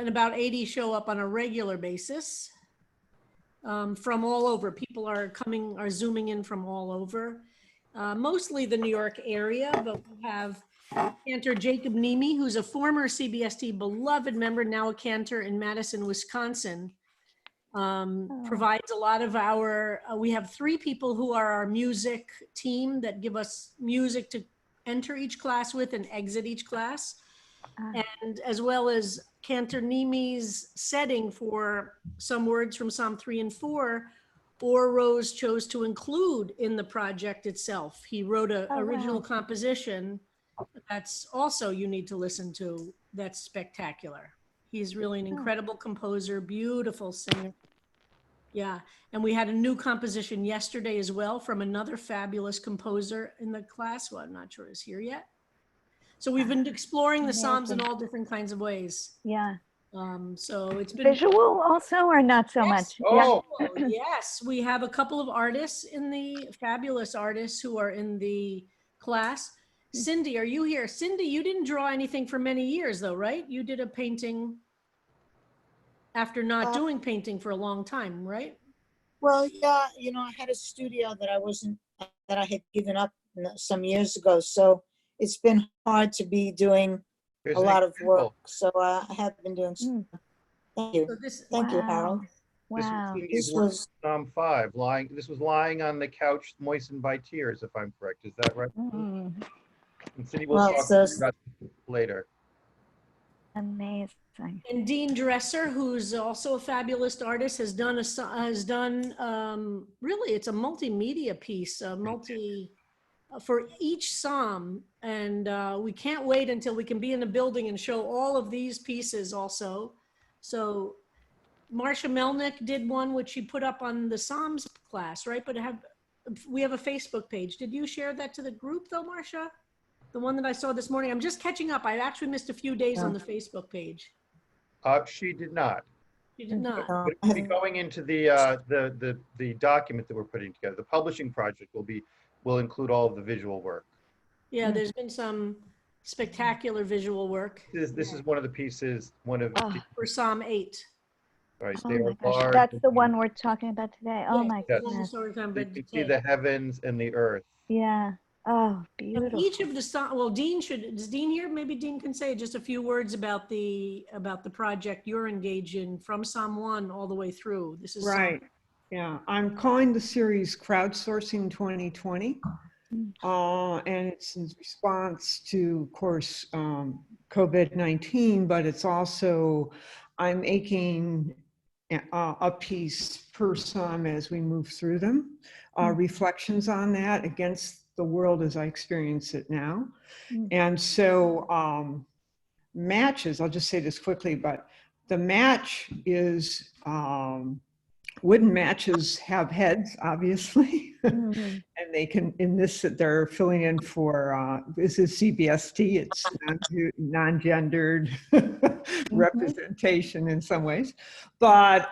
and about 80 show up on a regular basis from all over. People are zooming in from all over, mostly the New York area, but we have Cantor Jacob Nemi, who's a former CBST beloved member, now a cantor in Madison, Wisconsin. Provides a lot of our, we have 3 people who are our music team that give us music to enter each class with and exit each class. And as well as Cantor Nemi's setting for some words from Psalm 3 and 4, Or Rose chose to include in the project itself. He wrote an original composition that's also you need to listen to. That's spectacular. He's really an incredible composer, beautiful singer. Yeah, and we had a new composition yesterday as well from another fabulous composer in the class, who I'm not sure is here yet. So we've been exploring the Psalms in all different kinds of ways. Yeah. So it's been visual also, or not so much? Oh, yes, we have a couple of artists fabulous artists who are in the class. Cindy, are you here? Cindy, you didn't draw anything for many years though, right? You did a painting after not doing painting for a long time, right? Well, yeah, I had a studio that I had given up some years ago. So it's been hard to be doing a lot of work. So I have been doing some. Thank you. So Thank you, Harold. Wow. This was Psalm 5, this was lying on the couch moistened by tears, if I'm correct. Is that right? Mm, And Cindy will talk about that later. amazing. And Dean Dresser, who's also a fabulous artist, has done really, it's a multimedia piece, for each psalm. And we can't wait until we can be in the building and show all of these pieces also. So Marcia Melnick did one, which she put up on the Psalms class, right? But we have a Facebook page. Did you share that to the group though, Marcia? The one that I saw this morning. I'm just catching up. I actually missed a few days on the Facebook page. She did not. She did not. But it'll be going into the document that we're putting together. The publishing project will include all of the visual work. Yeah, there's been some spectacular visual work. This is one of the pieces, For Psalm 8. Right, Oh they my are gosh, large. that's the one we're talking about today. Oh Yeah, my that's goodness. what we're talking You about can see today. the heavens and the earth. Yeah. Oh, And beautiful. each of the Psalm, well, is Dean here? Maybe Dean can say just a few words about the project you're engaged in from Psalm 1 all the way through. This is Right. Yeah, I'm calling the series Crowdsourcing 2020. And it's in response to, of course, COVID-19, but it's also, I'm making a piece per psalm as we move through them, reflections on that against the world as I experience it now. And so matches, I'll just say this quickly, but the match is, wooden matches have heads, obviously, and they can, in this, they're filling in for, this is CBST, it's non-gendered representation in some ways, but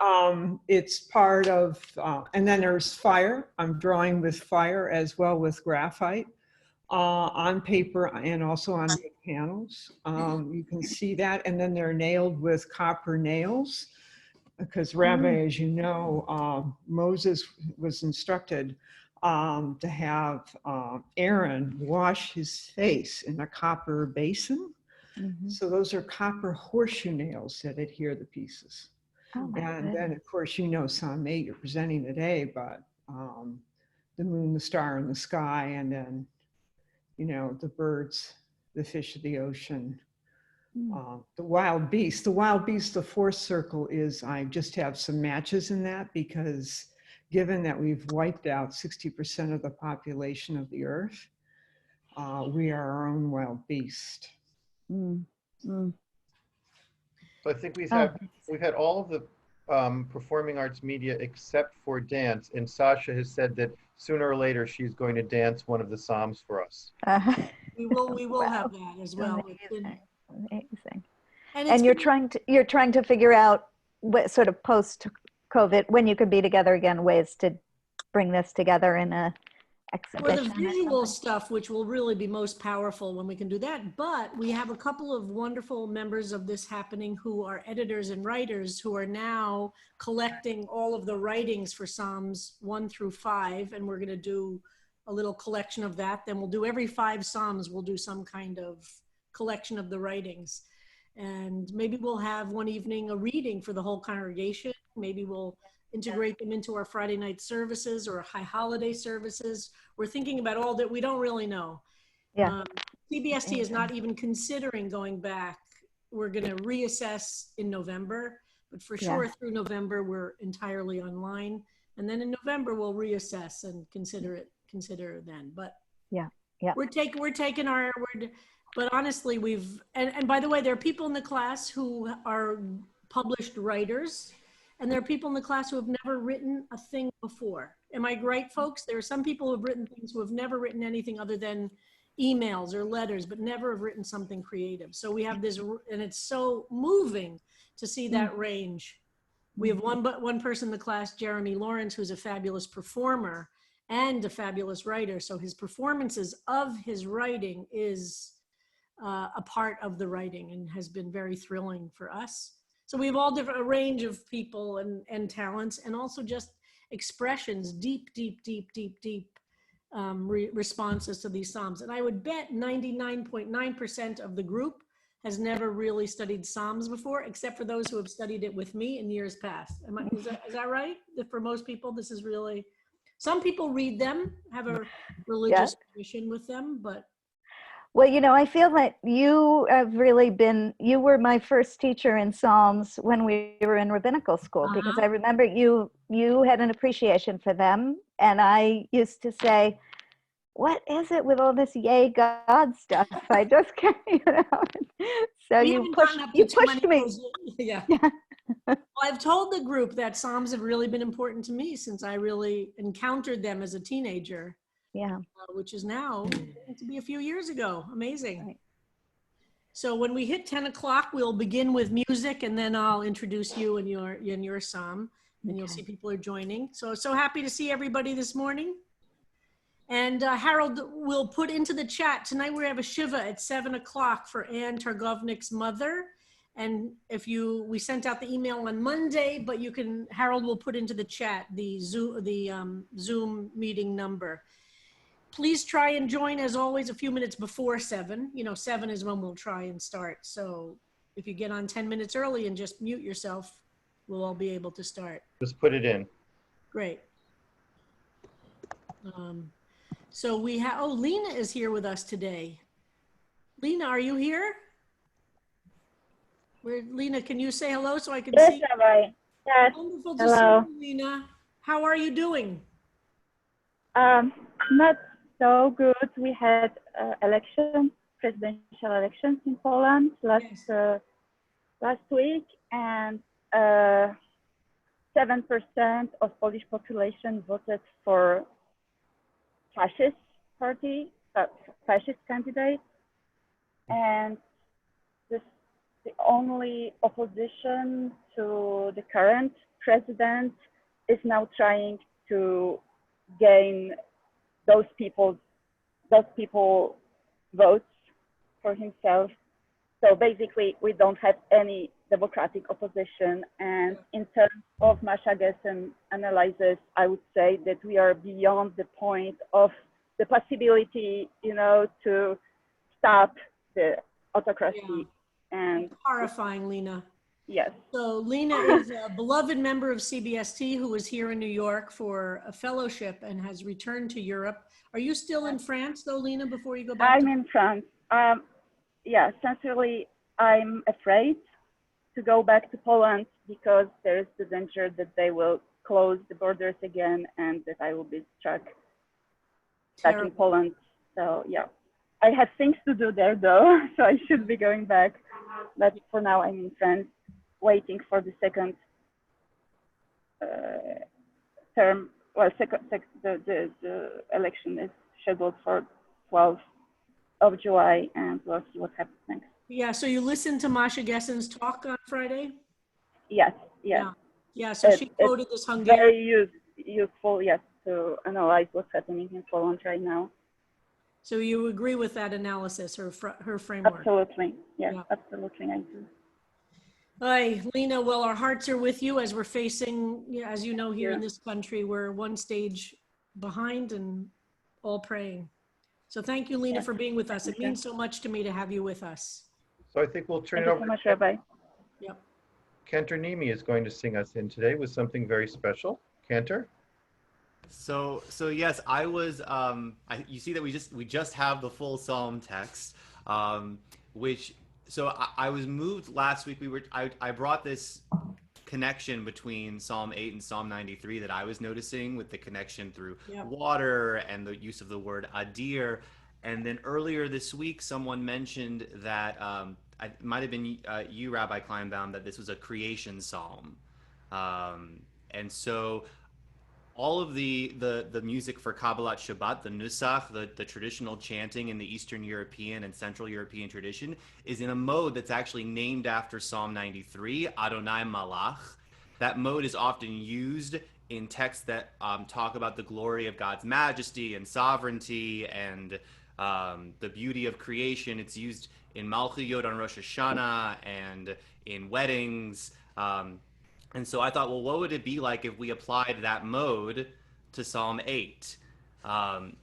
it's part of, and then there's fire. I'm drawing with fire as well with graphite on paper and also on big panels. You can see that, and then they're nailed with copper nails. Because Rabbi, as you know, Moses was instructed to have Aaron wash his face in a copper basin. So those are copper horseshoe nails that adhere the pieces. And then, of course, Psalm 8 you're presenting today, but the moon, the star, and the sky, and then, the birds, the fish of the ocean. The wild beast, the fourth circle is, I just have some matches in that because given that we've wiped out 60% of the population of the earth, we are our own wild beast. So I think we've had all of the performing arts media except for dance, and Sasha has said that sooner or later she's going to dance one of the Psalms for us. We will have that as well. Amazing. And you're trying to figure out what sort of post-COVID, when you could be together again, ways to bring this together in a For the exhibition or visual something. stuff, which will really be most powerful when we can do that, but we have a couple of wonderful members of this happening who are editors and writers who are now collecting all of the writings for Psalms 1 through 5, and we're going to do a little collection of that. Then we'll do every 5 Psalms, we'll do some kind of collection of the writings. And maybe we'll have one evening a reading for the whole congregation. Maybe we'll integrate them into our Friday night services or high holiday services. We're thinking about all that. We don't really know. Yeah. CBST is not even considering going back. We're going to reassess in November, but for sure through November, we're entirely online. And then in November, we'll reassess and consider then. But we're taking our word. But honestly, and by the way, there are people in the class who are published writers, and there are people in the class who have never written a thing before. Am I right, folks? There are some people who have written things who have never written anything other than emails or letters, but never have written something creative. So we have this, and it's so moving to see that range. We have one person in the class, Jeremy Lawrence, who's a fabulous performer and a fabulous writer. So his performances of his writing is a part of the writing and has been very thrilling for us. So we have a range of people and talents, and also just expressions, deep responses to these Psalms. And I would bet 99.9% of the group has never really studied Psalms before, except for those who have studied it with me in years past. Is that right? That for most people, this is really, some people read them, have a religious tradition with them, but. Well, you know, I feel that you have really been, you were my first teacher in Psalms when we were in rabbinical school, because I remember you had an appreciation for them. And I used to say, what is it with all this yay God stuff? I just can't, you know. So you pushed me. Yeah. Well, I've told the group that Psalms have really been important to me since I really encountered them as a teenager. Yeah. Which is now to be a few years ago. Amazing. Right. So when we hit 10 o'clock, we'll begin with music, and then I'll introduce you and your Psalm, and you'll see people are joining. So happy to see everybody this morning. And Harold will put into the chat, tonight we have a Shiva at 7 o'clock for Ann Targovnik's mother. And we sent out the email on Monday, but Harold will put into the chat the Zoom meeting number. Please try and join, as always, a few minutes before 7. 7 is when we'll try and start. So if you get on 10 minutes early and just mute yourself, we'll all be able to start. Just put it in. Great. So we have, Lena is here with us today. Lena, are you here? Lena, can you say hello so I can see? Yes, Rabbi. Yes. Wonderful to see you, Lena. How are you doing? Not so good. We had presidential elections in Poland last week, and 7% of Polish population voted for fascist candidate, and the only opposition to the current president is now trying to gain those people votes for himself. So basically, we don't have any democratic opposition. And in terms of Masha Gessen analysis, I would say that we are beyond the point of the possibility, to stop the autocracy. Yeah. And horrifying, Lena. Yes. So Lena is a beloved member of CBST who was here in New York for a fellowship and has returned to Europe. Are you still in France though, Lena, before you go back? I'm in France. Yeah, essentially, I'm afraid to go back to Poland because there is the danger that they will close the borders again and that I will be stuck back in Poland. So yeah, I have things to do there though, so I should be going back. But for now, I'm in France, waiting for the second term. Well, the election is scheduled for 12th of July, and we'll see what happens next. Yeah, so you listened to Masha Gessen's talk on Friday? Yes, yes. Yeah, so she quoted this Hungarian. Very useful, yes, to analyze what's happening in Poland right now. So you agree with that analysis, her framework? Absolutely. Yes, Yeah. absolutely. I do. Hi, Lena. Well, our hearts are with you as we're facing, as you know, here in Yeah. this country, we're one stage behind and all praying. So thank you, Lena, Yes. for being with us. It Okay. means so much to me to have you with us. So I think we'll turn Thank it you over so to much, Rabbi. Yep. Cantor Nimi is going to sing us in today with something very special. Cantor? So yes, I was. You see that we just have the full psalm text, which. So I was moved last week. I brought this connection between Psalm 8 and Psalm 93 that I was noticing with the connection through Yep. water and the use of the word adir. And then earlier this week, someone mentioned that it might have been you, Rabbi Kleinbaum, that this was a creation psalm, and so all of the music for Kabbalat Shabbat, the Nusach, the traditional chanting in the Eastern European and Central European tradition, is in a mode that's actually named after Psalm 93, Adonai Malach. That mode is often used in texts that talk about the glory of God's majesty and sovereignty and the beauty of creation. It's used in Malchiyot on Rosh Hashanah and in weddings. And so I thought, well, what would it be like if we applied that mode to Psalm 8?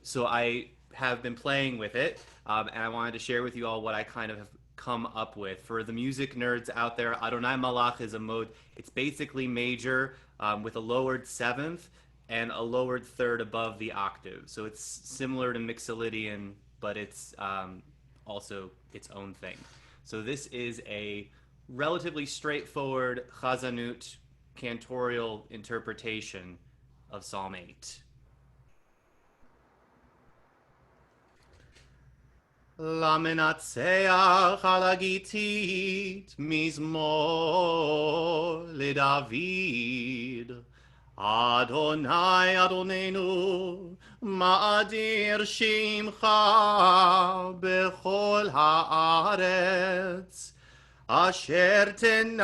So I have been playing with it, and I wanted to share with you all what I kind of have come up with. For the music nerds out there, Adonai Malach is a mode. It's basically major with a lowered seventh and a lowered third above the octave. So it's similar to Mixolydian, but it's also its own thing. So this is a relatively straightforward Chazanut cantorial interpretation of Psalm 8. למנצח על הגיתית מזמור לדוד. אדוני אדוננו מאדיר שמך בכל הארץ. אשר תנהודך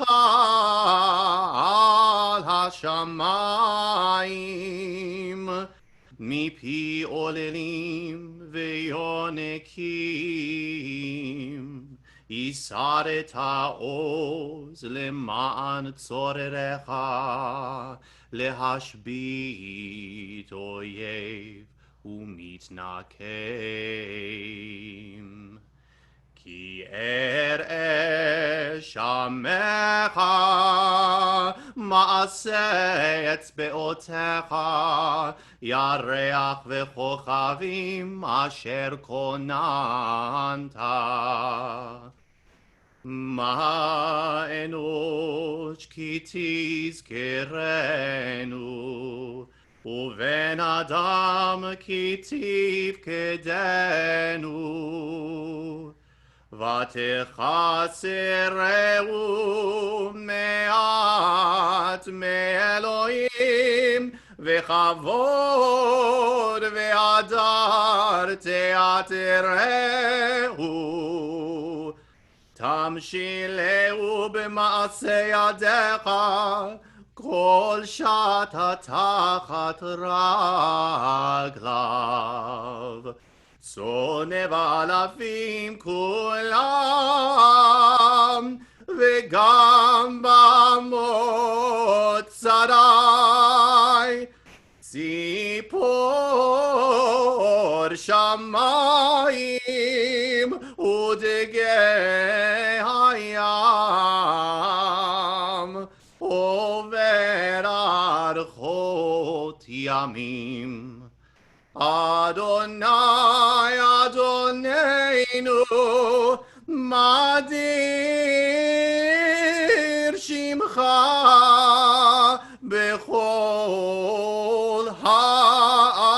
על השמיים מפי עוללים ויונקים הסרת עוז למען צורריך להשבית אויב ומתנקם כי אראה שמך מעשה אצבעותיך ירח וכוכבים אשר כוננת מה אנוש כי תזכרנו ובן אדם כי תפקדנו ותחסרהו מעט מאלוהים וכבוד והדר תעטרהו תמשילהו במעשה ידיך כל שאתה תחת רגליו שונא ואלפים כולם וגם במות שרי ציפור שמיים ודגי הים עובר ארחות ימים אדוני אדוננו מאדיר שמך בכל הארץ.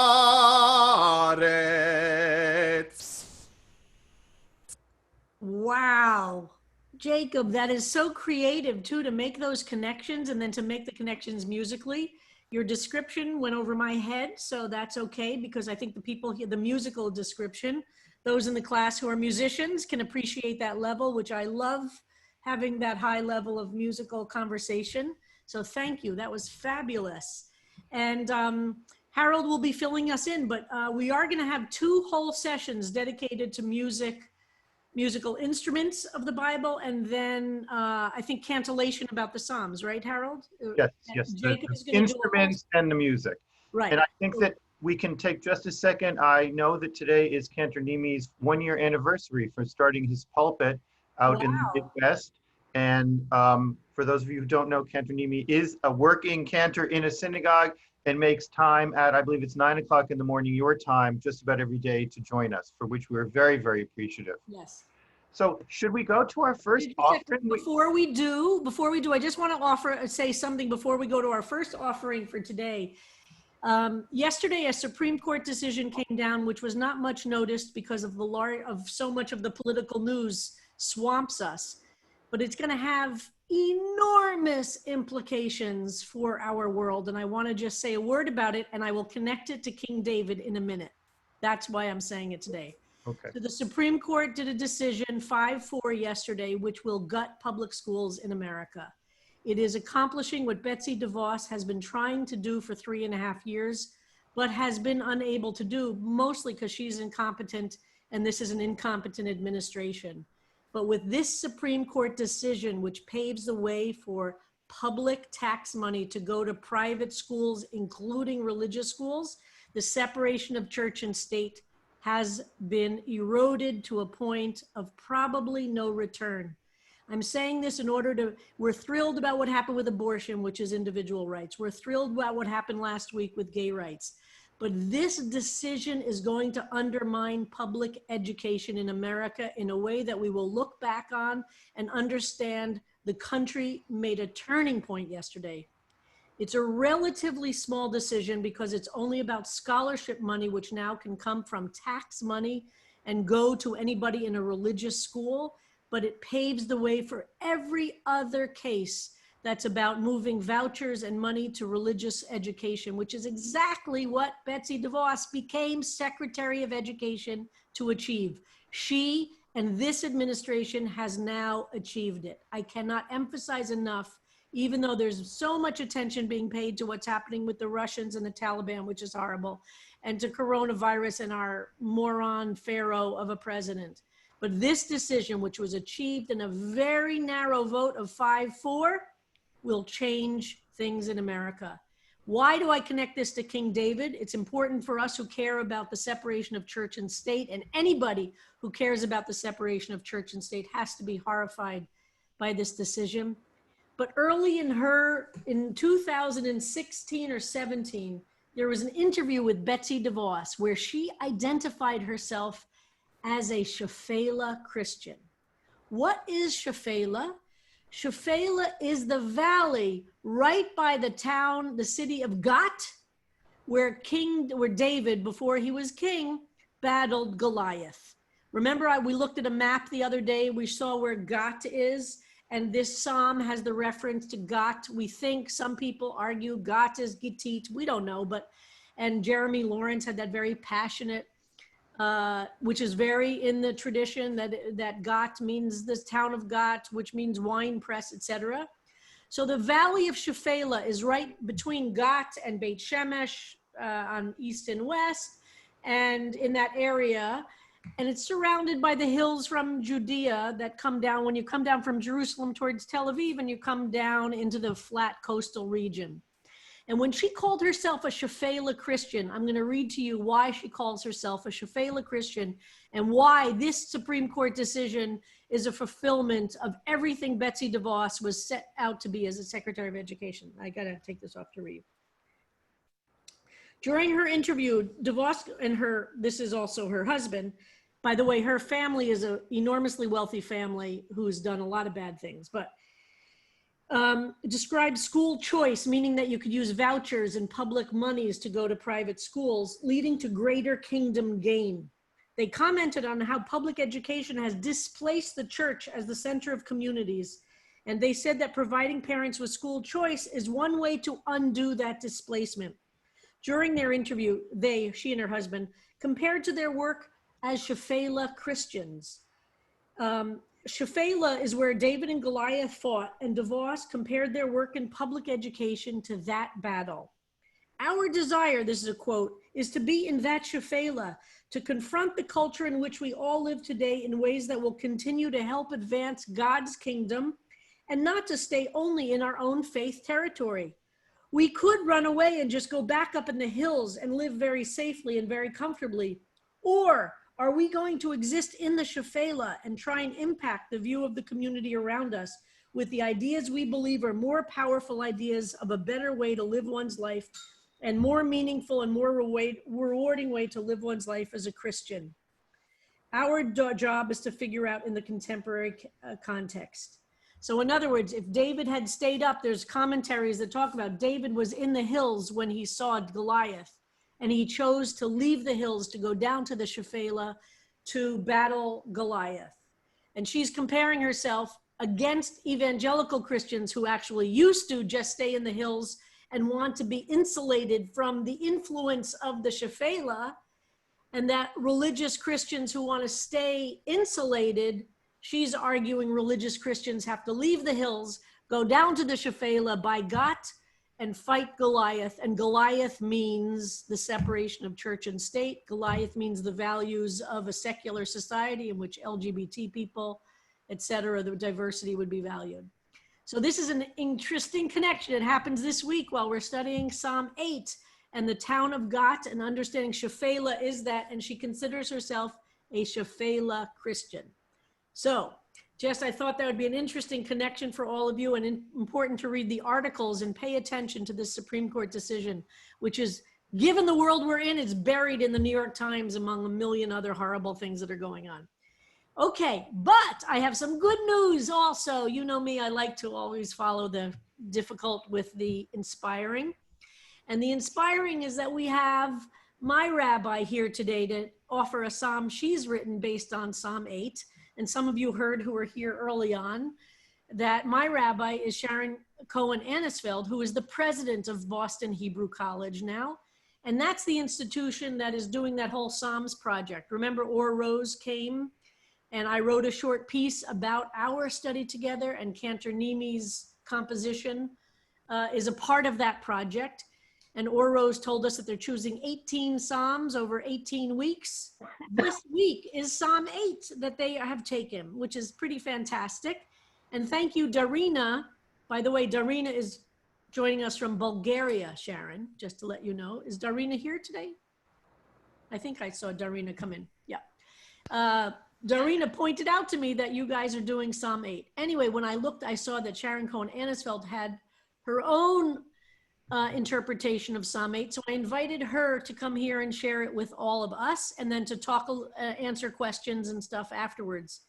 Wow. Jacob, that is so creative too, to make those connections and then to make the connections musically. Your description went over my head, so that's okay, because I think the people here, the musical description, those in the class who are musicians can appreciate that level, which I love, having that high level of musical conversation. So thank you. That was fabulous. And Harold will be filling us in, but we are going to have 2 whole sessions dedicated to musical instruments of the Bible, and then I think cantillation about the Psalms, right, Harold? Yes, And yes, Jacob the is going to do a whole, instruments and the music. right. And I think that we can take just a second. I know that today is Cantor Nimi's 1-year anniversary for starting his pulpit out in the Wow. Midwest. And for those of you who don't know, Cantor Nimi is a working cantor in a synagogue and makes time at, I believe it's 9 o'clock in the morning, your time, just about every day to join us, for which we're very, very appreciative. Yes. So should we go to our first offering? Before we do, I just want to say something before we go to our first offering for today. Yesterday, a Supreme Court decision came down, which was not much noticed because of so much of the political news swamps us, but it's going to have enormous implications for our world. And I want to just say a word about it, and I will connect it to King David in a minute. That's why I'm saying it today. Okay. So the Supreme Court did a decision 5-4 yesterday, which will gut public schools in America. It is accomplishing what Betsy DeVos has been trying to do for 3.5 years, but has been unable to do, mostly because she's incompetent, and this is an incompetent administration. But with this Supreme Court decision, which paves the way for public tax money to go to private schools, including religious schools, the separation of church and state has been eroded to a point of probably no return. I'm saying this in order to, we're thrilled about what happened with abortion, which is individual rights. We're thrilled about what happened last week with gay rights. But this decision is going to undermine public education in America in a way that we will look back on and understand the country made a turning point yesterday. It's a relatively small decision because it's only about scholarship money, which now can come from tax money and go to anybody in a religious school, but it paves the way for every other case that's about moving vouchers and money to religious education, which is exactly what Betsy DeVos became Secretary of Education to achieve. She and this administration has now achieved it. I cannot emphasize enough, even though there's so much attention being paid to what's happening with the Russians and the Taliban, which is horrible, and to coronavirus and our moron pharaoh of a president. But this decision, which was achieved in a very narrow vote of 5-4, will change things in America. Why do I connect this to King David? It's important for us who care about the separation of church and state, and anybody who cares about the separation of church and state has to be horrified by this decision. But early in 2016 or 17, there was an interview with Betsy DeVos where she identified herself as a Shephelah Christian. What is Shephelah? Shephelah is the valley right by the town, the city of Gat, where David, before he was king, battled Goliath. Remember, we looked at a map the other day, we saw where Gat is, and this psalm has the reference to Gat. We think, some people argue Gat is Gittit, we don't know, and Jeremy Lawrence had that very passionate, which is very in the tradition that Gat means this town of Gat, which means wine press, etc. So the valley of Shephelah is right between Gat and Beit Shemesh on east and west, and in that area, and it's surrounded by the hills from Judea that come down when you come down from Jerusalem towards Tel Aviv and you come down into the flat coastal region. And when she called herself a Shephelah Christian, I'm going to read to you why she calls herself a Shephelah Christian and why this Supreme Court decision is a fulfillment of everything Betsy DeVos was set out to be as a Secretary of Education. I got to take this off to read. During her interview, DeVos and this is also her husband. By the way, her family is an enormously wealthy family who's done a lot of bad things, but described school choice, meaning that you could use vouchers and public monies to go to private schools, leading to greater kingdom gain. They commented on how public education has displaced the church as the center of communities. And they said that providing parents with school choice is one way to undo that displacement. During their interview, she and her husband, compared to their work as Shephelah Christians. Shephelah is where David and Goliath fought, and DeVos compared their work in public education to that battle. Our desire, this is a quote, is to be in that Shephelah, to confront the culture in which we all live today in ways that will continue to help advance God's kingdom and not to stay only in our own faith territory. We could run away and just go back up in the hills and live very safely and very comfortably. Or are we going to exist in the Shephelah and try and impact the view of the community around us with the ideas we believe are more powerful ideas of a better way to live one's life and more meaningful and more rewarding way to live one's life as a Christian? Our job is to figure out in the contemporary context. So in other words, if David had stayed up, there's commentaries that talk about David was in the hills when he saw Goliath, and he chose to leave the hills to go down to the Shephelah to battle Goliath. And she's comparing herself against evangelical Christians who actually used to just stay in the hills and want to be insulated from the influence of the Shephelah, and that religious Christians who want to stay insulated, she's arguing religious Christians have to leave the hills, go down to the Shephelah by Gat, and fight Goliath. And Goliath means the separation of church and state. Goliath means the values of a secular society in which LGBT people, etc., the diversity would be valued. So this is an interesting connection. It happens this week while we're studying Psalm 8 and the town of Gat, and understanding Shephelah is that, and she considers herself a Shephelah Christian. So, Jess, I thought that would be an interesting connection for all of you, and important to read the articles and pay attention to this Supreme Court decision, which is, given the world we're in, it's buried in the New York Times among a million other horrible things that are going on. Okay, but I have some good news also. You know me, I like to always follow the difficult with the inspiring. And the inspiring is that we have my rabbi here today to offer a psalm she's written based on Psalm 8. And some of you heard who were here early on that my rabbi is Sharon Cohen Anisfeld, who is the president of Boston Hebrew College now. And that's the institution that is doing that whole Psalms project. Remember, Or Rose came and I wrote a short piece about our study together, and Cantor Nimi's composition is a part of that project. And Or Rose told us that they're choosing 18 Psalms over 18 weeks. This week is Psalm 8 that they have taken, which is pretty fantastic. And thank you, Darina. By the way, Darina is joining us from Bulgaria, Sharon, just to let you know. Is Darina here today? I think I saw Darina come in. Yeah. Darina pointed out to me that you guys are doing Psalm 8. Anyway, when I looked, I saw that Sharon Cohen Anisfeld had her own interpretation of Psalm 8. So I invited her to come here and share it with all of us, and then to talk, answer questions and stuff afterwards.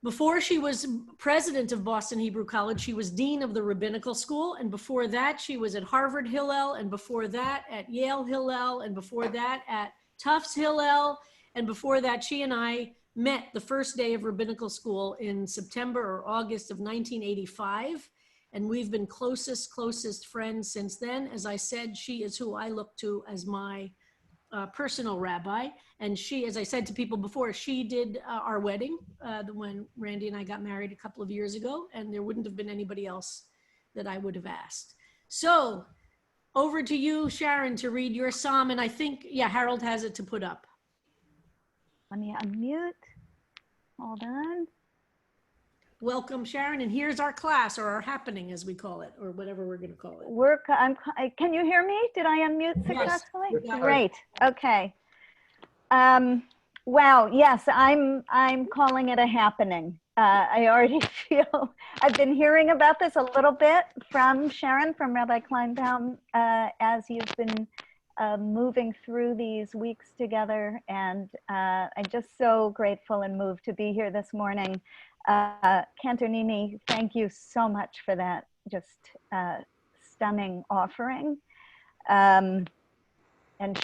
Before she was president of Boston Hebrew College, she was dean of the rabbinical school. And before that, she was at Harvard Hillel, and before that at Yale Hillel, and before that at Tufts Hillel. And before that, she and I met the first day of rabbinical school in September or August of 1985. And we've been closest friends since then. As I said, she is who I look to as my personal rabbi. And she, as I said to people before, she did our wedding when Randy and I got married a couple of years ago, and there wouldn't have been anybody else that I would have asked. So over to you, Sharon, to read your psalm. And I think, yeah, Harold has it to put up. Let me unmute. Hold on. Welcome, Sharon, and here's our class, or our happening, as we call it, or whatever we're going to call it. Can you hear me? Did I unmute successfully? Yes. Great. Okay. Wow. Yes, I'm calling it a happening. I already feel I've been hearing about this a little bit from Sharon, from Rabbi Kleinbaum, as you've been moving through these weeks together, and I'm just so grateful and moved to be here this morning. Cantor Nimi, thank you so much for that just stunning offering. And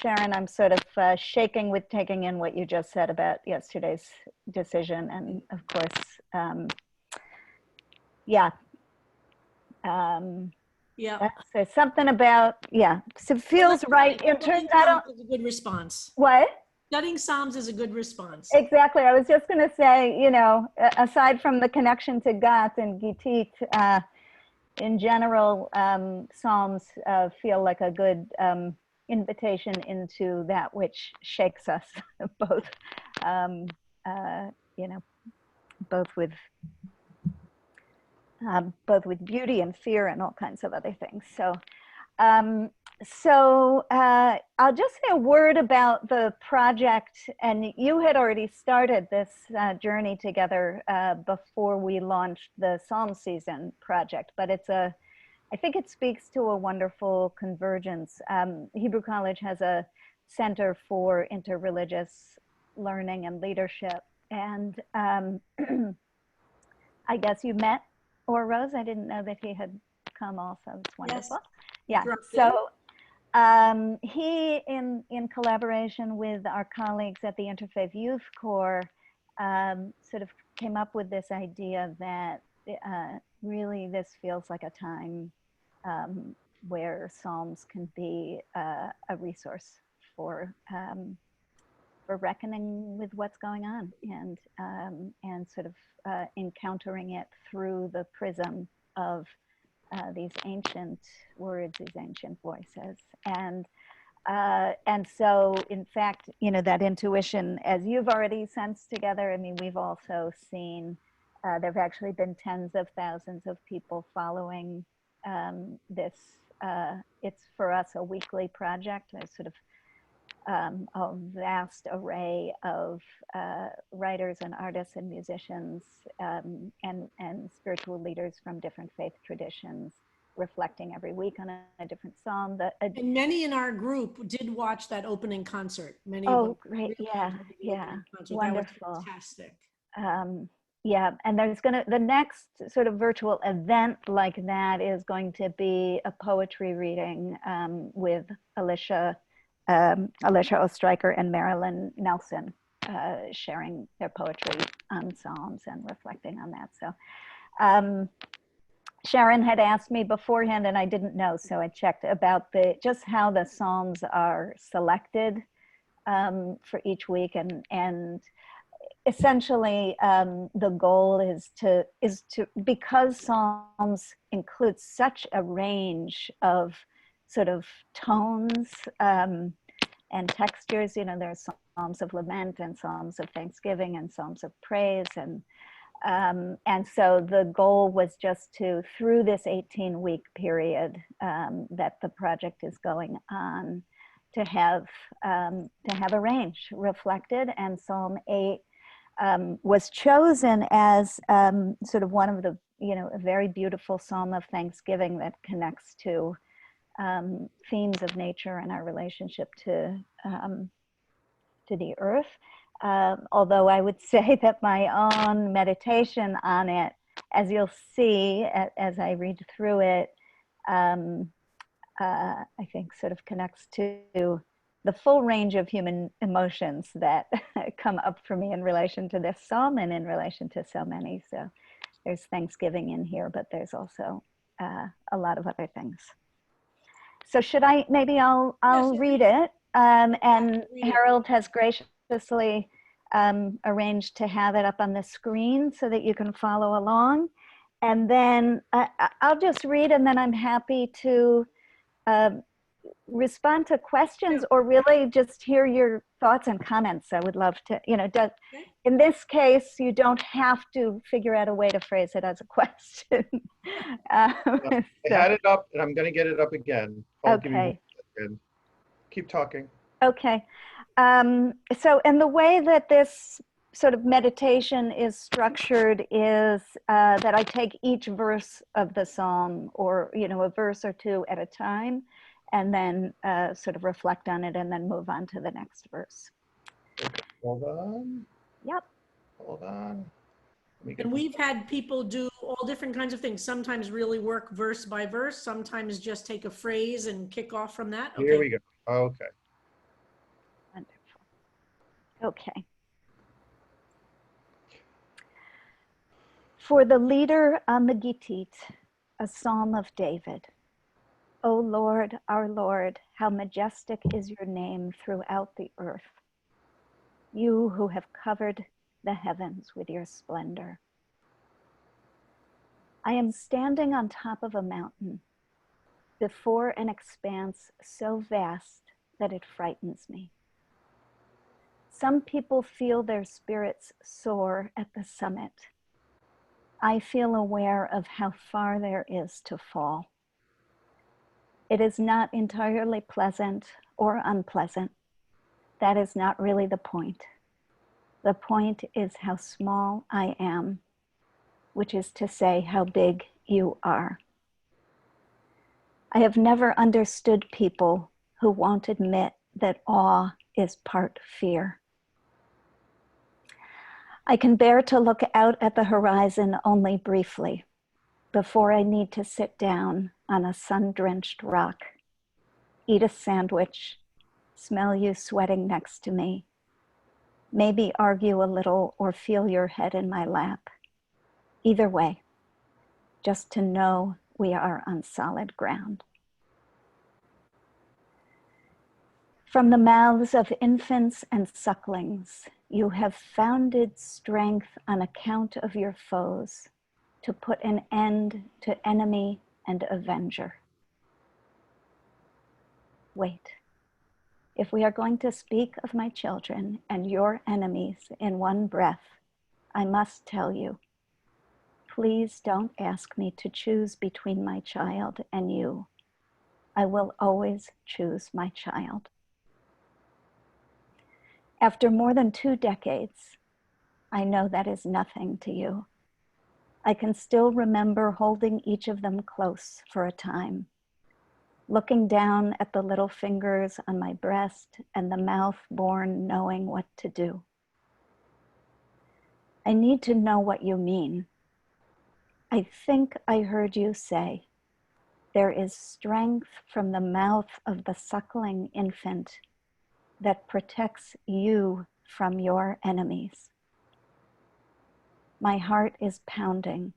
Sharon, I'm sort of shaking with taking in what you just said about yesterday's decision. And of course, yeah. There's something about, yeah, so it feels right in terms, a good response. What? Studying Psalms is a good response. Exactly. I was just going to say, you know, aside from the connection to Gat and Gittit, in general, Psalms feel like a good invitation into that which shakes us, both, you know, both with beauty and fear and all kinds of other things. So, I'll just say a word about the project. And you had already started this journey together before we launched the Psalm Season project, but I think it speaks to a wonderful convergence. Hebrew College has a Center for Interreligious Learning and Leadership. And I guess you met Rose. I didn't know that he had come also. It's wonderful. Yes. Yeah. So he, in collaboration with our colleagues at the Interfaith Youth Corps, sort of came up with this idea that really this feels like a time where Psalms can be a resource for reckoning with what's going on and sort of encountering it through the prism of these ancient words, these ancient voices. And so, in fact, you know, that intuition, as you've already sensed together, I mean, we've also seen, there have actually been tens of thousands of people following this. It's for us a weekly project, a sort of a vast array of writers and artists and musicians and spiritual leaders from different faith traditions, reflecting every week on a different psalm. And many in our group did watch that opening concert. Many Oh, of them great. Yeah, yeah. Wonderful. That was fantastic. Yeah, and there's the next sort of virtual event like that is going to be a poetry reading with Alicia Ostreicher and Marilyn Nelson sharing their poetry on Psalms and reflecting on that. So Sharon had asked me beforehand and I didn't know, so I checked about just how the Psalms are selected for each week, and essentially the goal is to because Psalms include such a range of sort of tones and textures. You know, there are Psalms of lament and Psalms of thanksgiving and Psalms of praise, and so the goal was just to, through this 18-week period that the project is going on, to have a range reflected. And Psalm 8 was chosen as sort of one of the, you know, a very beautiful psalm of thanksgiving that connects to themes of nature and our relationship to the earth. Although I would say that my own meditation on it, as you'll see as I read through it, I think sort of connects to the full range of human emotions that come up for me in relation to this psalm and in relation to so many. So there's thanksgiving in here, but there's also a lot of other things. So maybe I'll read it. And Harold has graciously arranged to have it up on the screen so that you can follow along. And then I'll just read, and then I'm happy to respond to questions or really just hear your thoughts and comments. I would love to, you know, in this case, you don't have to figure out a way to phrase it as a question. I had it up and I'm going to get it up again. Okay. Keep talking. Okay. So, and the way that this sort of meditation is structured is that I take each verse of the psalm, or, you know, a verse or two at a time, and then sort of reflect on it and then move on to the next verse. Okay, hold on. Yep. Hold on. And we've had people do all different kinds of things. Sometimes really work verse by verse. Sometimes just take a phrase and kick off from that. Okay. Here we go. Okay. Wonderful. Okay. For the leader on the Gittit, a psalm of David. O Lord, our Lord, how majestic is your name throughout the earth. you who have covered the heavens with your splendor. I am standing on top of a mountain before an expanse so vast that it frightens me. Some people feel their spirits soar at the summit. I feel aware of how far there is to fall. It is not entirely pleasant or unpleasant. That is not really the point. The point is how small I am, which is to say how big you are. I have never understood people who won't admit that awe is part fear. I can bear to look out at the horizon only briefly before I need to sit down on a sun-drenched rock, eat a sandwich, smell you sweating next to me, maybe argue a little or feel your head in my lap. Either way, just to know we are on solid ground. From the mouths of infants and sucklings, you have founded strength on account of your foes to put an end to enemy and avenger. Wait, if we are going to speak of my children and your enemies in one breath, I must tell you, please don't ask me to choose between my child and you. I will always choose my child. After more than 2 decades, I know that is nothing to you. I can still remember holding each of them close for a time, looking down at the little fingers on my breast and the mouth born knowing what to do. I need to know what you mean. I think I heard you say, there is strength from the mouth of the suckling infant that protects you from your enemies. My heart is pounding,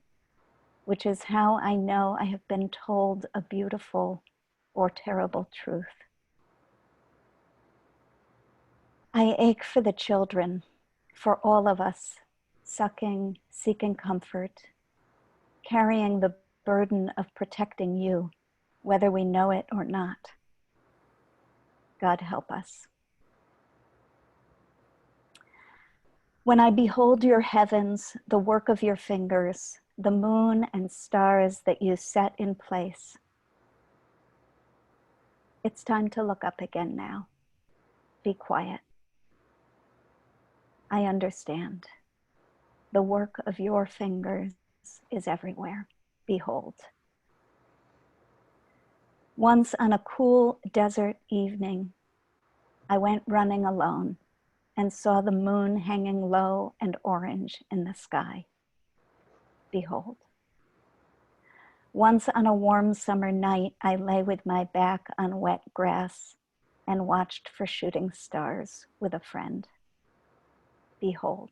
which is how I know I have been told a beautiful or terrible truth. I ache for the children, for all of us, sucking, seeking comfort, carrying the burden of protecting you, whether we know it or not. God help us. When I behold your heavens, the work of your fingers, the moon and stars that you set in place, it's time to look up again now. Be quiet. I understand. The work of your fingers is everywhere. Behold. Once on a cool desert evening, I went running alone and saw the moon hanging low and orange in the sky. Behold. Once on a warm summer night, I lay with my back on wet grass and watched for shooting stars with a friend. Behold.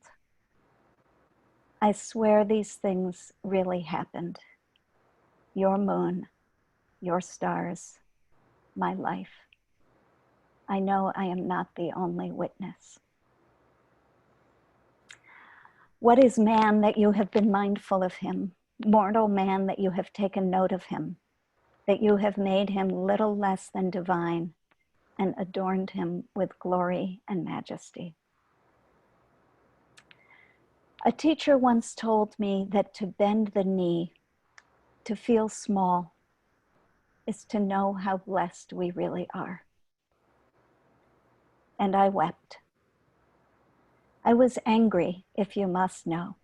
I swear these things really happened. Your moon, your stars, my life. I know I am not the only witness. What is man that you have been mindful of him? Mortal man that you have taken note of him, that you have made him little less than divine and adorned him with glory and majesty. A teacher once told me that to bend the knee, to feel small, is to know how blessed we really are. And I wept. I was angry, if you must know.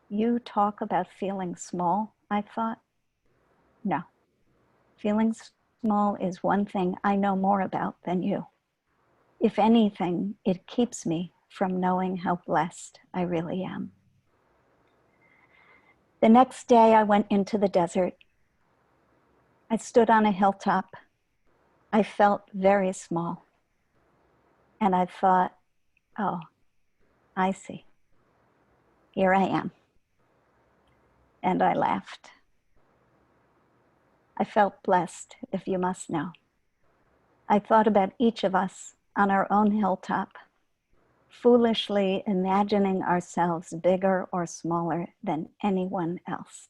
You talk about feeling small, I thought. No, feeling small is one thing I know more about than you. If anything, it keeps me from knowing how blessed I really am. The next day I went into the desert. I stood on a hilltop. I felt very small. And I thought, oh, I see. Here I am. And I laughed. I felt blessed, if you must know. I thought about each of us on our own hilltop, foolishly imagining ourselves bigger or smaller than anyone else.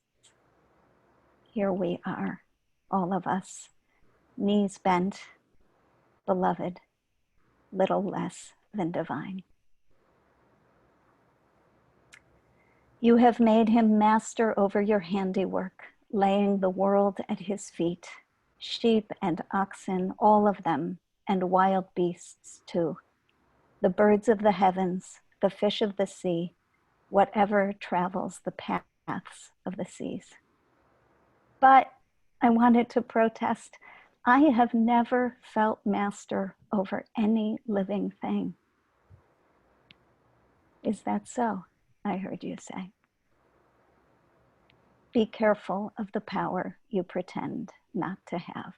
Here we are, all of us, knees bent, beloved, little less than divine. You have made him master over your handiwork, laying the world at his feet, sheep and oxen, all of them, and wild beasts too, the birds of the heavens, the fish of the sea, whatever travels the paths of the seas. But I wanted to protest. I have never felt master over any living thing. Is that so? I heard you say. Be careful of the power you pretend not to have.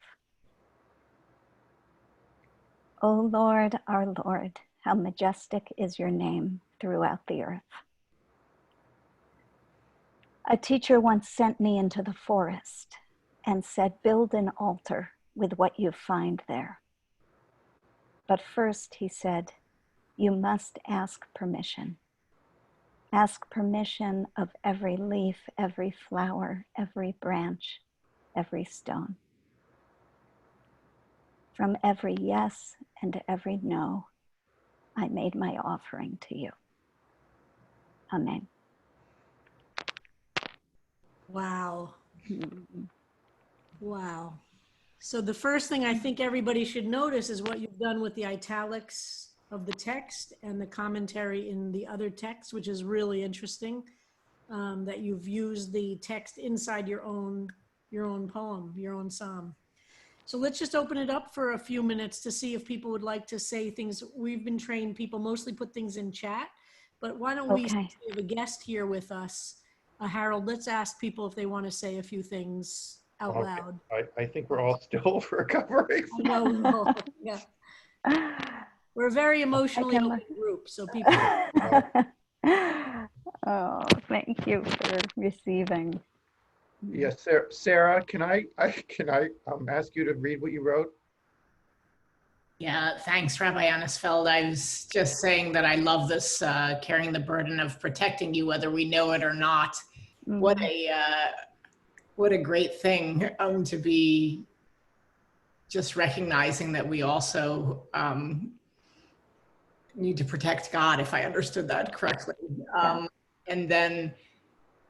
O Lord, our Lord, how majestic is your name throughout the earth. A teacher once sent me into the forest and said, build an altar with what you find there. But first, he said, you must ask permission. Ask permission of every leaf, every flower, every branch, every stone. From every yes and every no, I made my offering to you. Amen. Wow. Wow. So the first thing I think everybody should notice is what you've done with the italics of the text and the commentary in the other text, which is really interesting, that you've used the text inside your own poem, your own psalm. So let's just open it up for a few minutes to see if people would like to say things. We've been trained, people mostly put things in chat, but why don't we have a guest here with us? Harold, let's ask people if they want to say a few things out loud. I think we're all still recovering. No, yeah. We're a very emotionally open group, so people. Oh, thank you for receiving. Yes, Sarah, can I ask you to read what you wrote? Yeah, thanks, Rabbi Anisfeld. I was just saying that I love this carrying the burden of protecting you, whether we know it or not. What a great thing to be just recognizing that we also need to protect God, if I understood that correctly. And then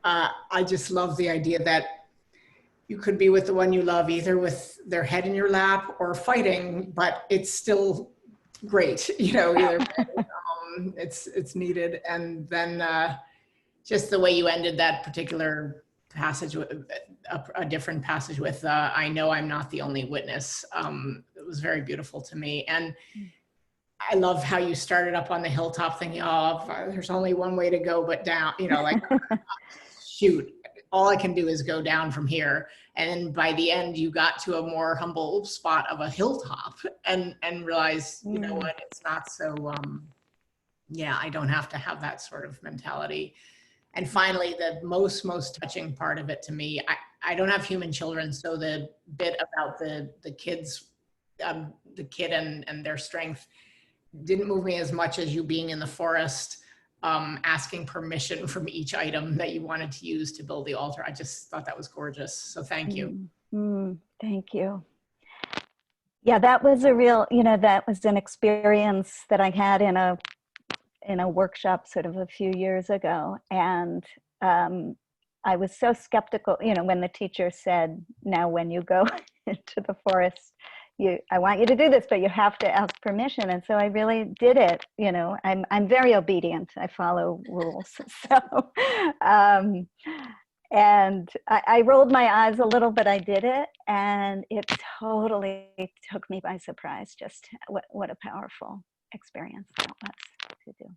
I just love the idea that you could be with the one you love, either with their head in your lap or fighting, but it's still great, you know, either it's needed. And then just the way you ended that particular passage, a different passage with, I know I'm not the only witness. It was very beautiful to me. And I love how you started up on the hilltop thinking, oh, there's only one way to go, but down, you know, like, shoot, all I can do is go down from here. And by the end, you got to a more humble spot of a hilltop and realize, you know what, it's not so, yeah, I don't have to have that sort of mentality. And finally, the most touching part of it to me, I don't have human children, so the bit about the kids, the kid and their strength didn't move me as much as you being in the forest, asking permission from each item that you wanted to use to build the altar. I just thought that was gorgeous. So thank you. Thank you. Yeah, that was a real, you know, that was an experience that I had in a workshop sort of a few years ago. And I was so skeptical, you know, when the teacher said, now when you go into the forest, I want you to do this, but you have to ask permission. And so I really did it. You know, I'm very obedient. I follow rules. So, and I rolled my eyes a little, but I did it. And it totally took me by surprise, just what a powerful experience that was to do.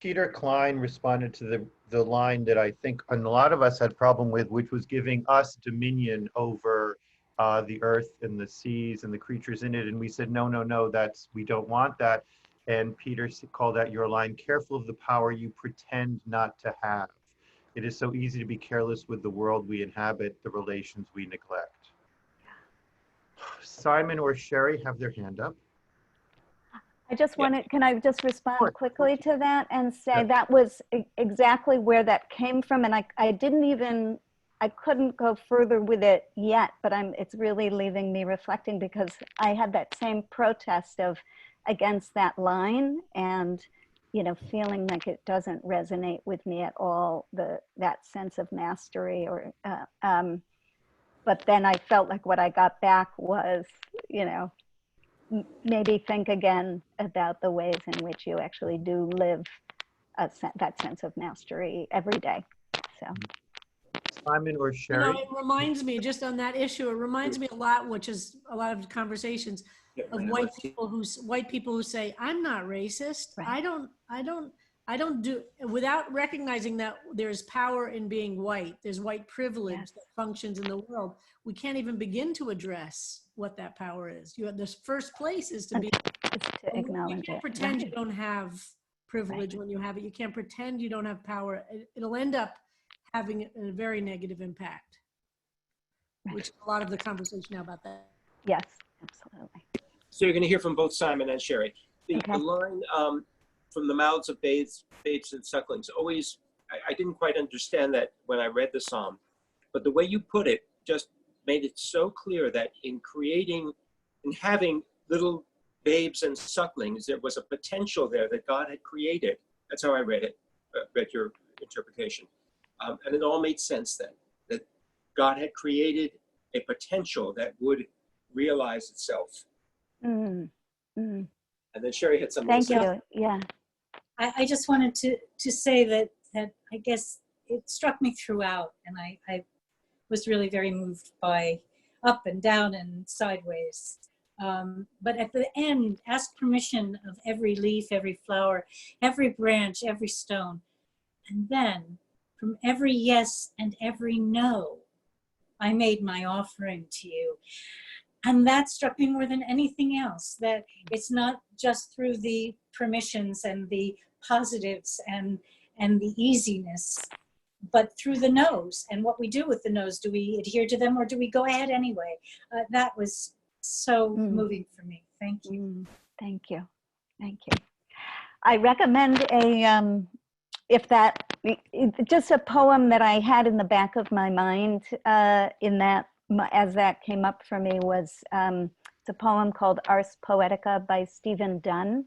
Peter Klein responded to the line that I think a lot of us had problem with, which was giving us dominion over the earth and the seas and the creatures in it. And we said, no, we don't want that. And Peter called out your line, careful of the power you pretend not to have. It is so easy to be careless with the world we inhabit, the relations we neglect. Simon or Sherry have their hand up. just wanted, can I just respond quickly to that and say that was exactly where that came from. And I didn't even, I couldn't go further with it yet, but it's really leaving me reflecting, because I had that same protest of against that line, and, you know, feeling like it doesn't resonate with me at all, that sense of mastery, or, but then I felt like what I got back was, you know, maybe think again about the ways in which you actually do live that sense of mastery every day. So, Simon or You Sherry? know, it reminds me, just on that issue, it reminds me a lot, which is a lot of conversations of white people who say, I'm not racist. Right. I don't do, without recognizing that there's power in being white. There's white privilege Yes. that functions in the world. We can't even begin to address what that power is. You have this first place is to be, just to acknowledge you can't it. pretend Right. you don't have privilege when you have it. You can't pretend you don't have power. It'll end up having a very negative impact, which is a lot of the conversation now about that. Yes, absolutely. So you're going to hear from both Simon and Sherry. The Okay. line from the mouths of babes and sucklings, always, I didn't quite understand that when I read the psalm, but the way you put it just made it so clear that in creating and having little babes and sucklings, there was a potential there that God had created. That's how I read it, read your interpretation. And it all made sense then, that God had created a potential that would realize itself. Mm, mm. And then Sherry had something Thank to say. you. Yeah. I just wanted to say that I guess it struck me throughout, and I was really very moved by up and down and sideways. But at the end, ask permission of every leaf, every flower, every branch, every stone. And then from every yes and every no, I made my offering to you. And that struck me more than anything else, that it's not just through the permissions and the positives and the easiness, but through the no's and what we do with the no's. Do we adhere to them or do we go ahead anyway? That was so moving for me. Thank you. Thank you. Thank you. I recommend just a poem that I had in the back of my mind as that came up for me was, it's a poem called Ars Poetica by Stephen Dunn.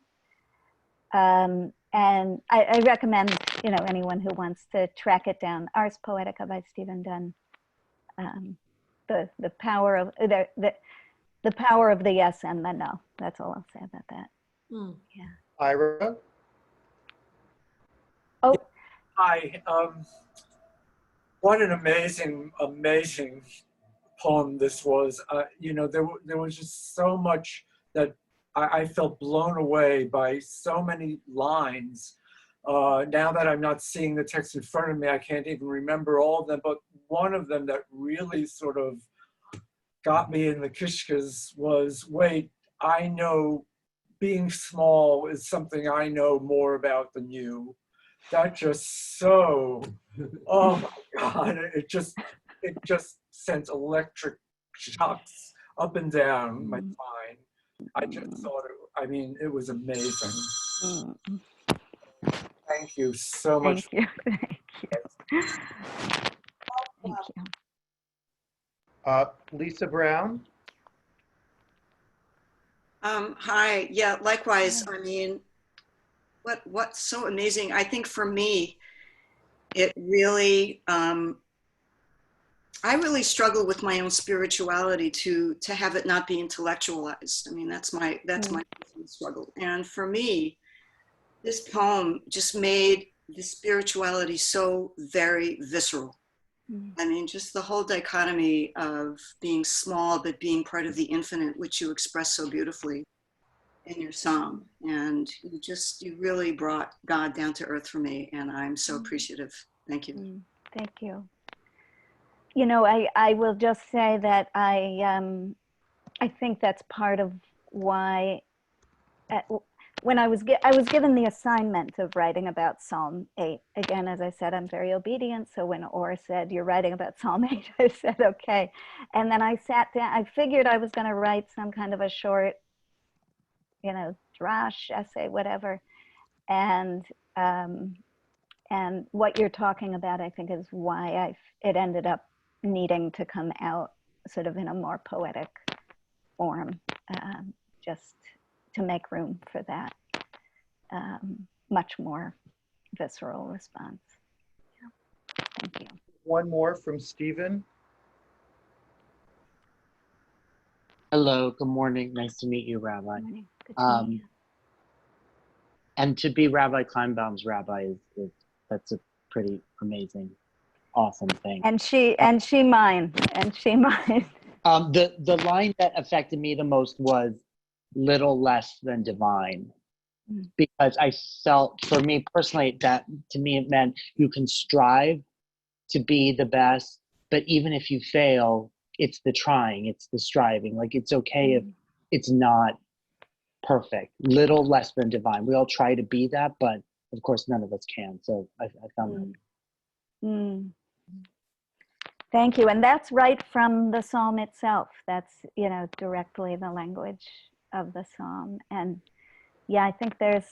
And I recommend, you know, anyone who wants to track it down, Ars Poetica by Stephen Dunn. The power of the power of the yes and the no. That's all I'll say about that. Yeah. Ira? Oh. Hi. What an amazing poem this was. You know, there was just so much that I felt blown away by, so many lines. Now that I'm not seeing the text in front of me, I can't even remember all of them, but one of them that really sort of got me in the kishkas was, wait, I know being small is something I know more about than you. That just so, oh my God, it just sent electric shocks up and down my spine. I just thought it was amazing. Thank you so much. Thank you. Thank you. Thank you. Lisa Brown? Hi, yeah, likewise. I mean, what's so amazing, I think for me, it really, I really struggle with my own spirituality to have it not be intellectualized. I mean, that's my struggle. And for me, this poem just made the spirituality so very visceral. I mean, just the whole dichotomy of being small, but being part of the infinite, which you express so beautifully in your song. And you really brought God down to earth for me. And I'm so appreciative. Thank you. Thank you. You know, I will just say that I think that's part of why when I was given the assignment of writing about Psalm 8, again, as I said, I'm very obedient. So when Orr said, you're writing about Psalm 8, I said, okay. And then I sat down, I figured I was going to write some kind of a short, you know, drash, essay, whatever. And what you're talking about, I think, is why it ended up needing to come out sort of in a more poetic form, just to make room for that much more visceral response. Yeah. Thank you. One more from Stephen. Hello, good morning. Nice to meet you, Rabbi. Good morning. Good to meet you. And to be Rabbi Kleinbaum's rabbi that's a pretty amazing, awesome thing. And she mine. The line that affected me the most was little less than divine, because I felt, for me personally, that to me it meant you can strive to be the best, but even if you fail, it's the trying, it's the striving. Like, it's okay if it's not perfect. Little less than divine. We all try to be that, but of course none of us can. So I found that. Thank you. And that's right from the psalm itself. That's, directly the language of the psalm. And yeah, I think there's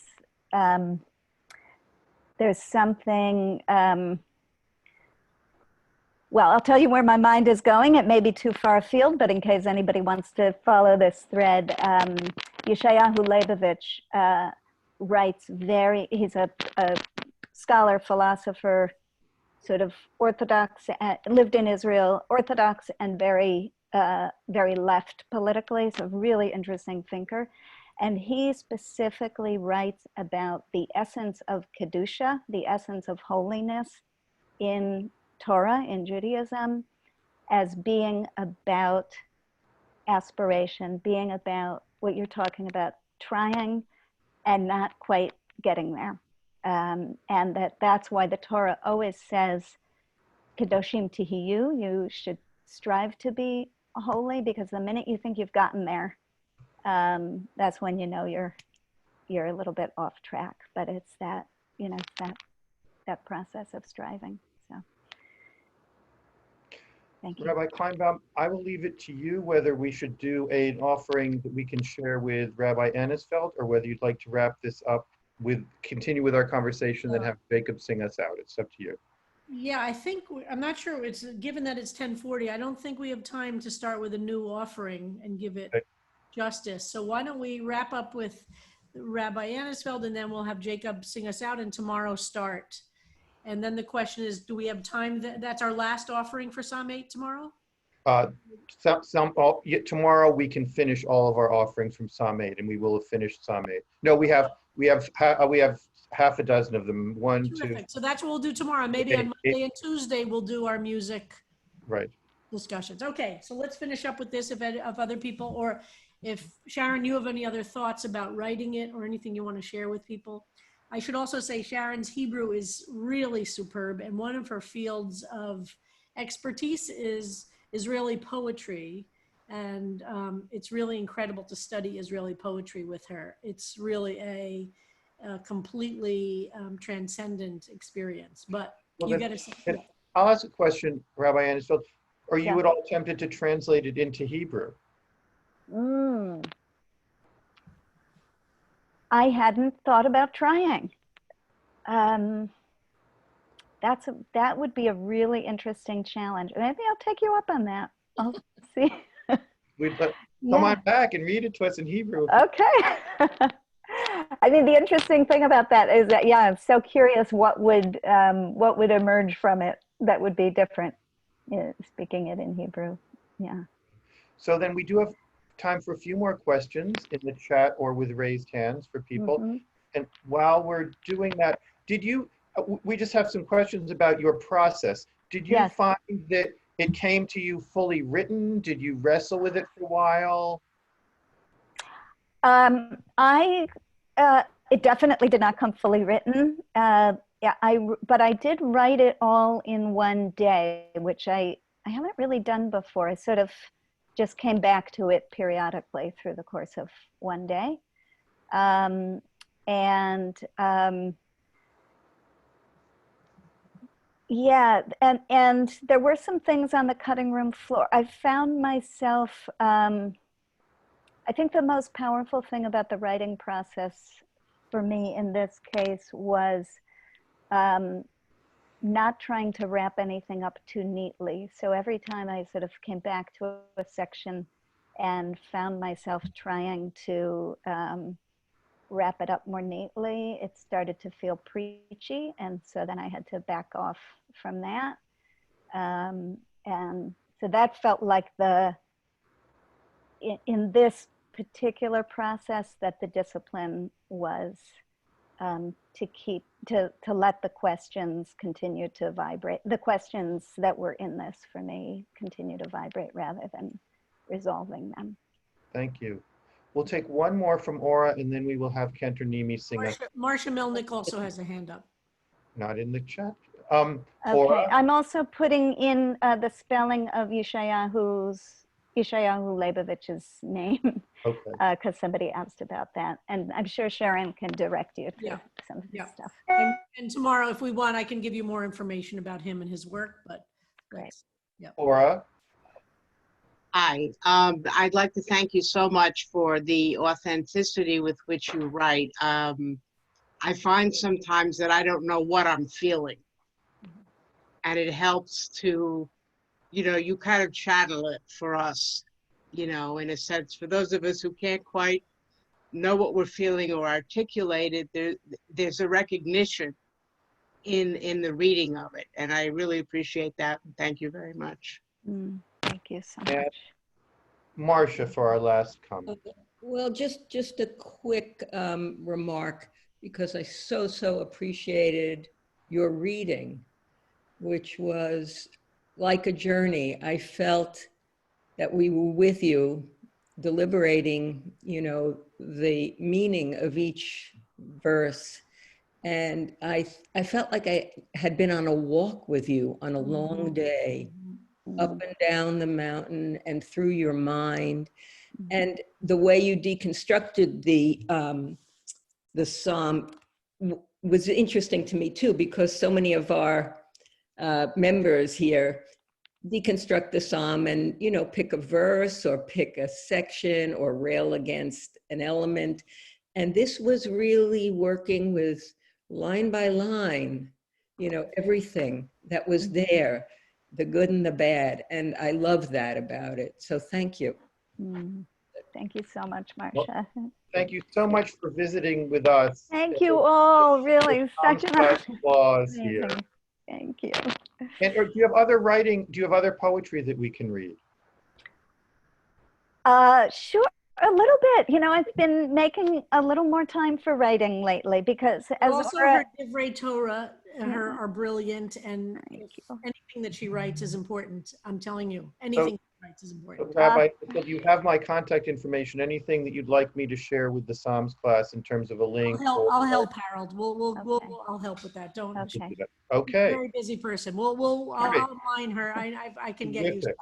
something, well, I'll tell you where my mind is going. It may be too far afield, but in case anybody wants to follow this thread, Yeshayahu Leibovich writes he's a scholar, philosopher, sort of Orthodox, lived in Israel, Orthodox and very left politically, so really interesting thinker. And he specifically writes about the essence of Kedusha, the essence of holiness in Torah, in Judaism, as being about aspiration, being about what you're talking about, trying and not quite getting there. And that's why the Torah always says, Kedoshim tihiyu, you should strive to be holy, because the minute you think you've gotten there, that's when you know you're a little bit off track. But it's that, that process of striving. So thank you. Rabbi Kleinbaum, I will leave it to you whether we should do an offering that we can share with Rabbi Anisfeld, or whether you'd like to wrap this up continue with our conversation, then have Jacob sing us out. It's up to you. Yeah, I think, I'm not sure, given that it's 10:40, I don't think we have time to start with a new offering and give it justice. So why don't we wrap up with Rabbi Anisfeld, and then we'll have Jacob sing us out, and tomorrow start. And then the question is, do we have time? That's our last offering for Psalm 8 tomorrow? Tomorrow we can finish all of our offerings from Psalm 8, and we will have finished Psalm 8. No, we have half a dozen of them. One, Terrific. two. So that's what we'll do tomorrow. Maybe on Monday and Tuesday we'll do our music discussions. Okay, so let's finish up with this. If other people, or if Sharon, you have any other thoughts about writing it or anything you want to share with people. I should also say Sharon's Hebrew is really superb, and one of her fields of expertise is Israeli poetry. And it's really incredible to study Israeli poetry with her. It's really a completely transcendent experience. But you got to say. I'll ask a question, Rabbi Anisfeld. Are you at all tempted to translate it into Hebrew? I hadn't thought about trying. That would be a really interesting challenge. Maybe I'll take you up on that. I'll see. Come on back and read it to us in Hebrew. Okay. I mean, the interesting thing about that is that, I'm so curious what would emerge from it that would be different, speaking it in Hebrew. Yeah. So then we do have time for a few more questions in the chat or with raised hands for people. And while we're doing that, we just have some questions about your process. Did you find that it came to you fully written? Did you wrestle with it for a while? It definitely did not come fully written. But I did write it all in one day, which I haven't really done before. I sort of just came back to it periodically through the course of one day. And there were some things on the cutting room floor. I found myself I think the most powerful thing about the writing process for me in this case was not trying to wrap anything up too neatly. So every time I sort of came back to a section and found myself trying to wrap it up more neatly, it started to feel preachy. And so then I had to back off from that. And so that felt like in this particular process, that the discipline was to let the questions continue to vibrate. The questions that were in this for me continue to vibrate rather than resolving them. Thank you. We'll take one more from Aura, and then we will have Kentor Nimi sing us. Marsha Melnick also has a hand up. Not in the chat. Okay, Aura? I'm also putting in the spelling of Yeshayahu Leibovich's name, because somebody asked about that. And I'm sure Sharon can direct you to some of this stuff. And tomorrow, if we want, I can give you more information about him and his work, but great. Yeah. Aura? Hi, I'd like to thank you so much for the authenticity with which you write. I find sometimes that I don't know what I'm feeling. And it helps to, you kind of channel it for us, in a sense, for those of us who can't quite know what we're feeling or articulate it, there's a recognition in the reading of it. And I really appreciate that. Thank you very much. Thank you so And much. Marsha for our last comment. Well, just a quick remark, because I so appreciated your reading, which was like a journey. I felt that we were with you, deliberating, the meaning of each verse. And I felt like I had been on a walk with you on a long day, up and down the mountain and through your mind. And the way you deconstructed the psalm was interesting to me too, because so many of our members here deconstruct the psalm and, pick a verse or pick a section or rail against an element. And this was really working with line by line, everything that was there, the good and the bad. And I love that about it. So thank you. Thank you so much, Marsha. Well, thank you so much for visiting with us. Thank you all, really, such an applause here. Thank you. And do you have other writing, do you have other poetry that we can read? Sure, a little bit. I've been making a little more time for writing lately because also her Divrei Torah are brilliant, and anything that she writes is important. I'm telling you, anything she writes is important. So Rabbi, you have my contact information. Anything that you'd like me to share with the Psalms class in terms of a link? I'll help Harold. I'll help with that. Don't. Okay. She's a very busy person. I'll line her. I can get you stuff.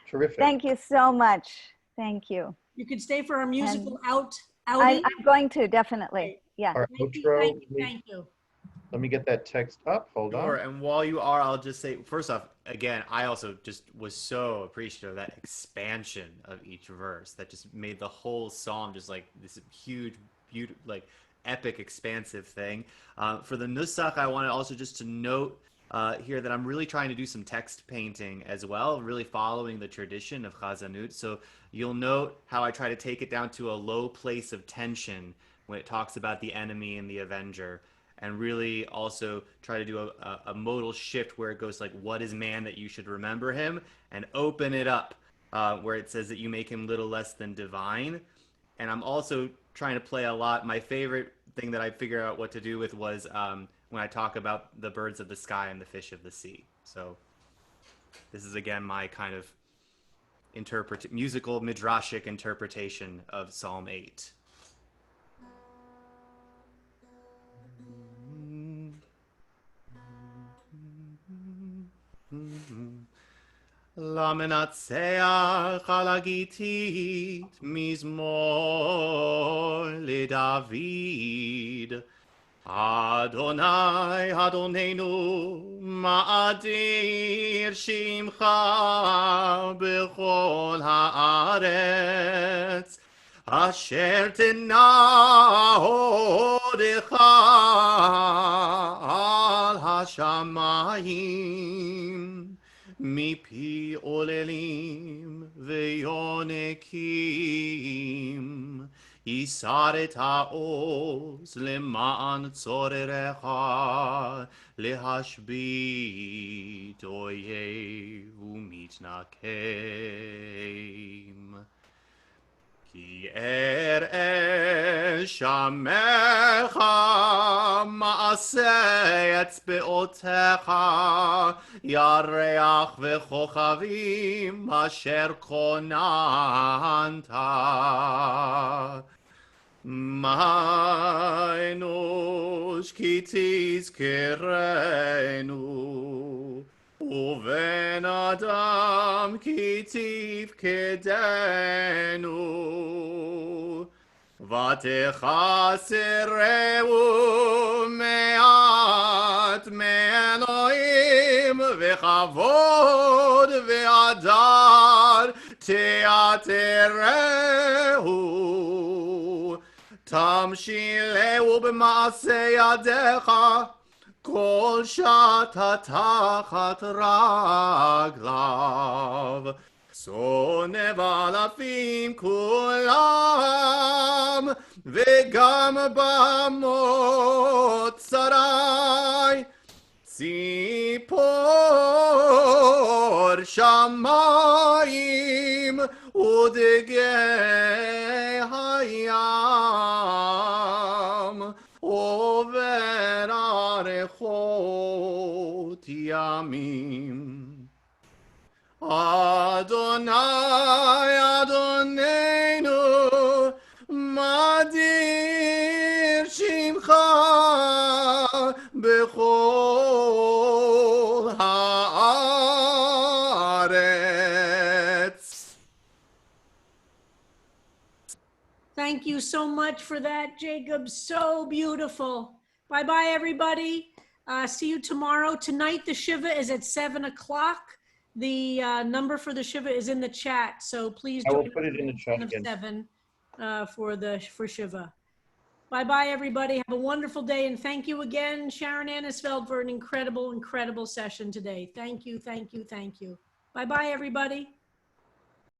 Terrific. Thank you so much. Thank you. You could stay for our musical outing. I'm going to, definitely. Yeah. Our outro. Thank you. Let me get that text up. Hold on. And while you are, I'll just say, first off, again, I also just was so appreciative of that expansion of each verse that just made the whole psalm just like this huge, beautiful, like epic, expansive thing. For the Nusach, I wanted also just to note here that I'm really trying to do some text painting as well, really following the tradition of Chazanut. So you'll note how I try to take it down to a low place of tension when it talks about the enemy and the avenger, and really also try to do a modal shift where it goes like, what is man that you should remember him? And open it up where it says that you make him little less than divine. And I'm also trying to play a lot. My favorite thing that I figured out what to do with was when I talk about the birds of the sky and the fish of the sea. So this is, again, my kind of musical midrashic interpretation of Psalm 8. למנצח על הגיתית מזמור לדוד. אדוני אדוננו מאדיר שמך בכל הארץ. אשר תנעודך על השמיים מפי עוללים ויונקים ייסרת העוז למען צורריך להשבית אויב ומתנקם כי אראה שמך מעשה אצבעותיך ירח וכוכבים אשר כוננת מה אנוש כי תזכרנו ובן אדם כי תפקדנו ותחסרהו מעט מאלוהים וכבוד והדר תעטרהו תמשילהו במעשה ידיך כל שעתה תחת רגליו שונא ואלפים כולם וגם במוצרי ציפור שמיים ודגי הים עובר אריכות ימים אדוני אדוננו מדיר שמך בכל הארץ. Thank you so much for that, Jacob. So beautiful. Bye-bye, everybody. See you tomorrow. Tonight, the Shiva is at 7 o'clock. The number for the Shiva is in the chat, so please I will join put it in the chat us again. 7 for Shiva. Bye-bye, everybody. Have a wonderful day, and thank you again, Sharon Annisfeld, for an incredible, incredible session today. Thank you, thank you, thank you. Bye-bye, everybody.